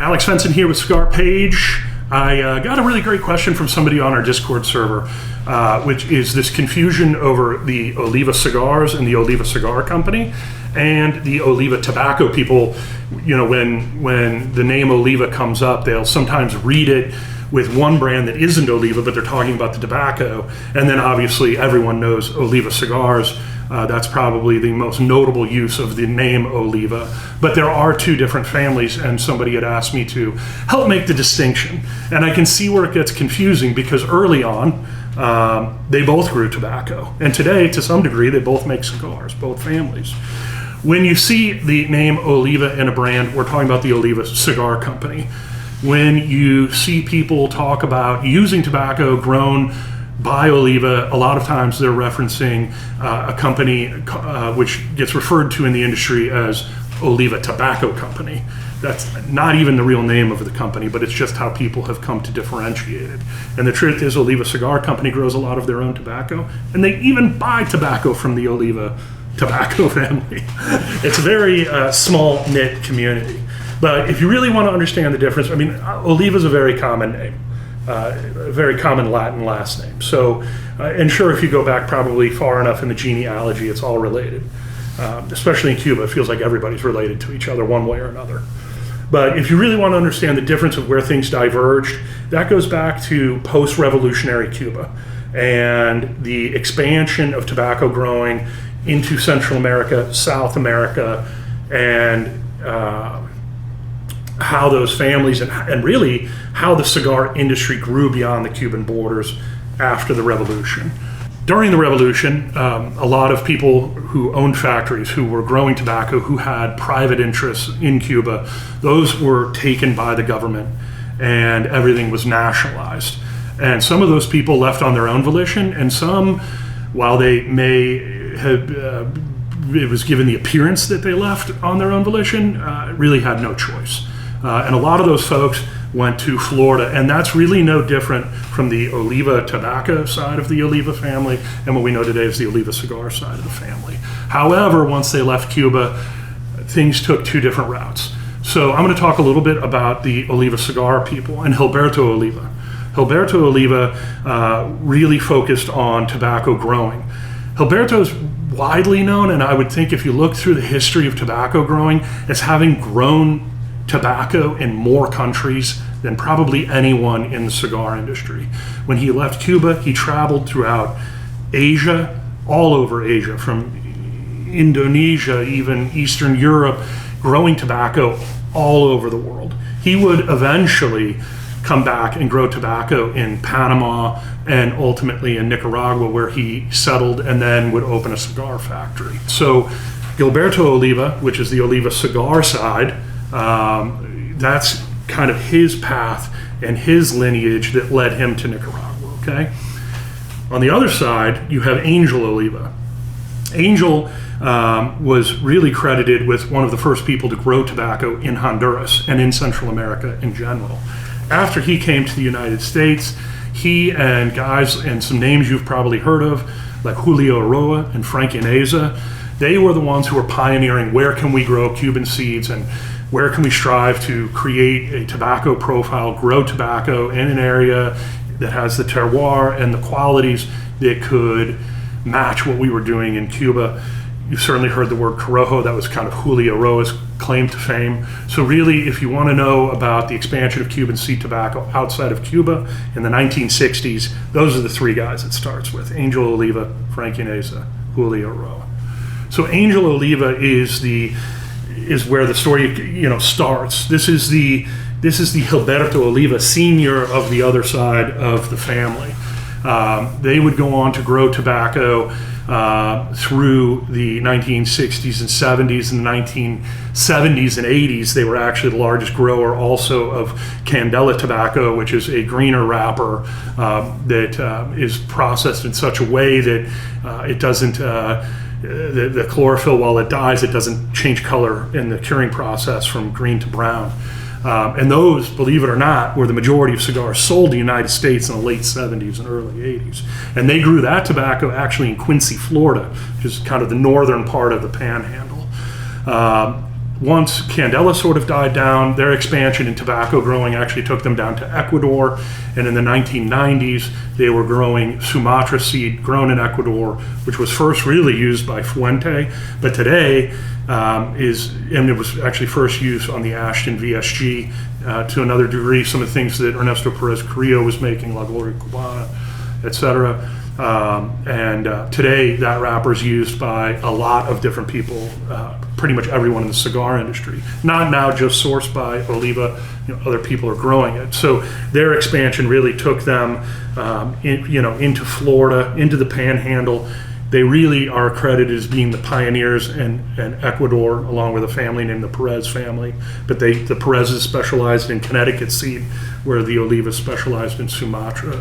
Alex Fenson here with Cigar Page. I got a really great question from somebody on our Discord server, which is this confusion over the Oliva Cigars and the Oliva Cigar Company and the Oliva Tobacco people. You know, when the name Oliva comes up, they'll sometimes read it with one brand that isn't Oliva, but they're talking about the tobacco. And then obviously everyone knows Oliva Cigars. That's probably the most notable use of the name Oliva. But there are two different families, and somebody had asked me to help make the distinction. And I can see where it gets confusing because early on, they both grew tobacco. And today, to some degree, they both make cigars, both families. When you see the name Oliva in a brand, we're talking about the Oliva Cigar Company. When you see people talk about using tobacco grown by Oliva, a lot of times they're referencing a company which gets referred to in the industry as Oliva Tobacco Company. That's not even the real name of the company, but it's just how people have come to differentiate it. And the truth is, Oliva Cigar Company grows a lot of their own tobacco, and they even buy tobacco from the Oliva Tobacco family. It's a very small knit community. But if you really want to understand the difference, I mean, Oliva is a very common name. A very common Latin last name. So, and sure, if you go back probably far enough in the genealogy, it's all related. Especially in Cuba, it feels like everybody's related to each other one way or another. But if you really want to understand the difference of where things diverged, that goes back to post-revolutionary Cuba and the expansion of tobacco growing into Central America, South America, and how those families and really how the cigar industry grew beyond the Cuban borders after the revolution. During the revolution, a lot of people who owned factories, who were growing tobacco, who had private interests in Cuba, those were taken by the government and everything was nationalized. And some of those people left on their own volition, and some, while they may have it was given the appearance that they left on their own volition, really had no choice. And a lot of those folks went to Florida, and that's really no different from the Oliva Tobacco side of the Oliva family and what we know today is the Oliva Cigar side of the family. However, once they left Cuba, things took two different routes. So I'm going to talk a little bit about the Oliva Cigar people and Gilberto Oliva. Gilberto Oliva really focused on tobacco growing. Gilberto's widely known, and I would think if you look through the history of tobacco growing, as having grown tobacco in more countries than probably anyone in the cigar industry. When he left Cuba, he traveled throughout Asia, all over Asia, from Indonesia, even Eastern Europe, growing tobacco all over the world. He would eventually come back and grow tobacco in Panama and ultimately in Nicaragua, where he settled and then would open a cigar factory. So Gilberto Oliva, which is the Oliva cigar side, that's kind of his path and his lineage that led him to Nicaragua, okay? On the other side, you have Angel Oliva. Angel was really credited with one of the first people to grow tobacco in Honduras and in Central America in general. After he came to the United States, he and guys and some names you've probably heard of, like Julio Roa and Frank Ineza, they were the ones who were pioneering where can we grow Cuban seeds and where can we strive to create a tobacco profile, grow tobacco in an area that has the terroir and the qualities that could match what we were doing in Cuba. You've certainly heard the word Corojo. That was kind of Julio Roa's claim to fame. So really, if you want to know about the expansion of Cuban seed tobacco outside of Cuba in the 1960s, those are the three guys it starts with: Angel Oliva, Frank Ineza, Julio Roa. So Angel Oliva is where the story starts. This is the Gilberto Oliva Sr. of the other side of the family. They would go on to grow tobacco through the 1960s and 70s. In the 1970s and 80s, they were actually the largest grower also of Candela tobacco, which is a greener wrapper that is processed in such a way that it doesn't, the chlorophyll, while it dies, it doesn't change color in the curing process from green to brown. And those, believe it or not, were the majority of cigars sold in the United States in the late 70s and early 80s. And they grew that tobacco actually in Quincy, Florida, which is kind of the northern part of the panhandle. once Candela sort of died down, their expansion in tobacco growing actually took them down to Ecuador. And in the 1990s, they were growing Sumatra seed grown in Ecuador, which was first really used by Fuente, but today it was actually first used on the Ashton VSG to another degree. Some of the things that Ernesto Perez Carrillo was making, La Gloria Cubana, etc. Today that wrapper is used by a lot of different people, pretty much everyone in the cigar industry. Not now just sourced by Oliva, other people are growing it. So their expansion really took them into Florida, into the Panhandle. They really are credited as being the pioneers in Ecuador, along with a family named the Perez family. But the Perezes specialized in Connecticut seed, where the Oliva specialized in Sumatra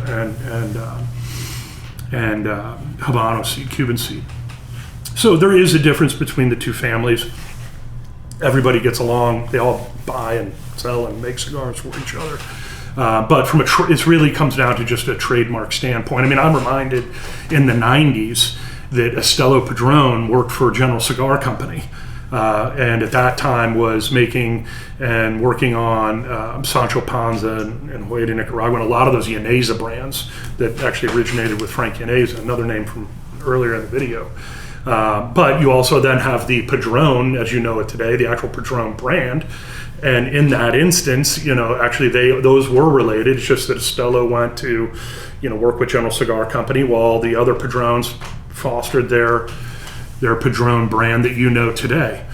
and Habano seed, Cuban seed. So there is a difference between the two families. Everybody gets along. They all buy and sell and make cigars for each other. But from it really comes down to just a trademark standpoint. I mean, I'm reminded in the 90s that Estelo Padron worked for General Cigar Company. And at that time was making and working on Sancho Panza and Hoya de Nicaragua, and a lot of those Llaneza brands that actually originated with Frank Llaneza, another name from earlier in the video. But you also then have the Padron, as you know it today, the actual Padron brand. And in that instance, actually those were related. It's just that Estelo went to, work with General Cigar Company, while the other Padrons fostered their Padron brand that you know today.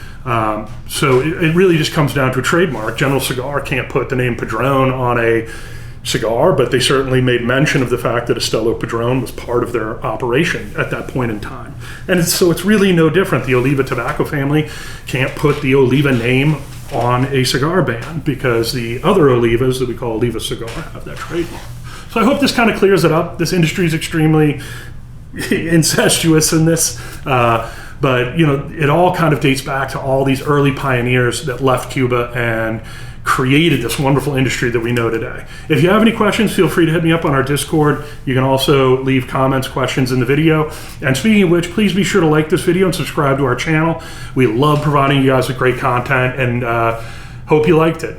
So it really just comes down to a trademark. General Cigar can't put the name Padron on a cigar, but they certainly made mention of the fact that Estelo Padron was part of their operation at that point in time. And so it's really no different. The Oliva Tobacco family can't put the Oliva name on a cigar band because the other Olivas that we call Oliva Cigar have that trademark. So I hope this kind of clears it up. This industry is extremely incestuous in this, but it all kind of dates back to all these early pioneers that left Cuba and created this wonderful industry that we know today. If you have any questions, feel free to hit me up on our Discord. You can also leave comments, questions in the video. And speaking of which, please be sure to like this video and subscribe to our channel. We love providing you guys with great content, and hope you liked it.